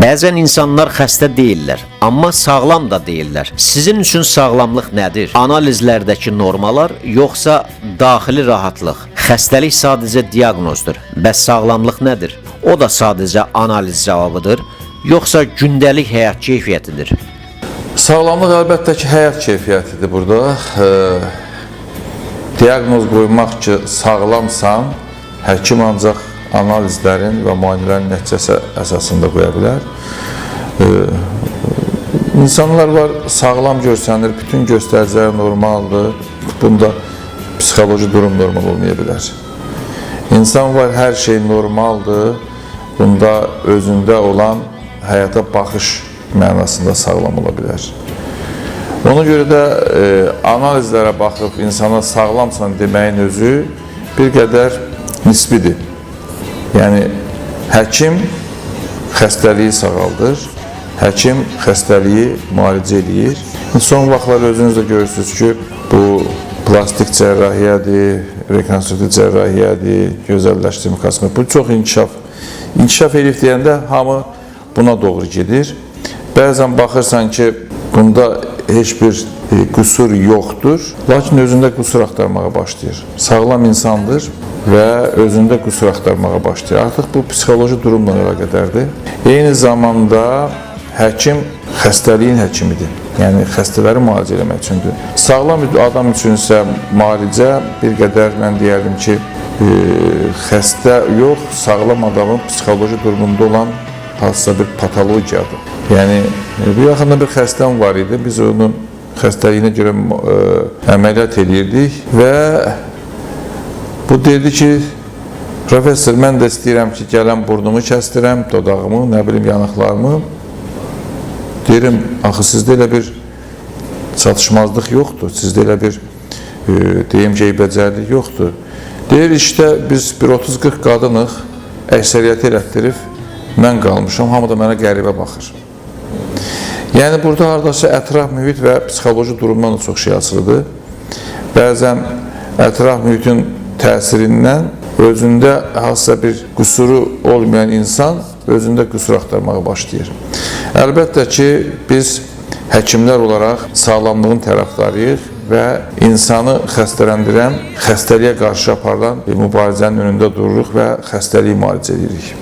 Bəzən insanlar xəstə deyirlər, amma sağlam da deyirlər. Sizin üçün sağlamlıq nədir? Analizlərdəki normalar, yoxsa daxili rahatlıq? Xəstəlik sadəcə diaqnozdur. Bəs sağlamlıq nədir? O da sadəcə analiz cavabıdır, yoxsa gündəlik həyat keyfiyyətidir? Sağlamlıq əlbəttə ki, həyat keyfiyyətidir burada. Diaqnoz qoymaq ki, sağlamsan, həkim ancaq analizlərin və müayinələrin nəticəsi əsasında qoya bilər. İnsanlar var, sağlam görsənir, bütün göstəricilər normaldır. Bunda psixoloji durum normal olmaya bilər. İnsan var, hər şey normaldır. Bunda özündə olan həyata baxış mənasında sağlam ola bilər. Ona görə də analizlərə baxıb insana sağlamsan deməyin özü bir qədər nisbidir. Yəni, həkim xəstəliyi sağaldır, həkim xəstəliyi müalicə edir. Son vaxtlar özünüz də görürsünüz ki, bu plastik cərrahiyyədir, rekonstruktiv cərrahiyyədir, gözəlləşdirmə kosmetik, bu çox inkişaf. İnkişaf edib deyəndə hamı buna doğru gedir. Bəzən baxırsan ki, bunda heç bir qüsur yoxdur, lakin özündə qüsur axtarmağa başlayır. Sağlam insandır və özündə qüsur axtarmağa başlayır. Artıq bu psixoloji durumla əlaqədardır. Eyni zamanda həkim xəstəliyin həkimidir. Yəni, xəstələri müalicə eləmək üçündür. Sağlam adam üçün isə müalicə bir qədər, mən deyərdim ki, xəstə yox, sağlam adamın psixoloji durumunda olan hansısa bir patologiyadır. Yəni, bu yaxında bir xəstəm var idi, biz onun xəstəliyinə görə əməliyyat edirdik və bu dedi ki, professor, mən də istəyirəm ki, gələm burnumu kəstirəm, dodağımı, nə bilim, yanıqlarımı. Deyirəm, axı sizdə elə bir çatışmazlıq yoxdur, sizdə elə bir deyim geybəcərlik yoxdur. Deyir, işte biz bir 30-40 qadınıq, əksəriyyəti elətdirib, mən qalmışam, hamı da mənə qəribə baxır. Yəni, burada haradasa ətraf mühit və psixoloji durumdan da çox şey asılıdır. Bəzən ətraf mühitin təsirindən özündə hansısa bir qüsuru olmayan insan özündə qüsur axtarmağa başlayır. Əlbəttə ki, biz həkimlər olaraq sağlamlığın tərəfdarıyıq və insanı xəstələndirən, xəstəliyə qarşı aparılan mübarizənin önündə dururuq və xəstəliyi müalicə edirik.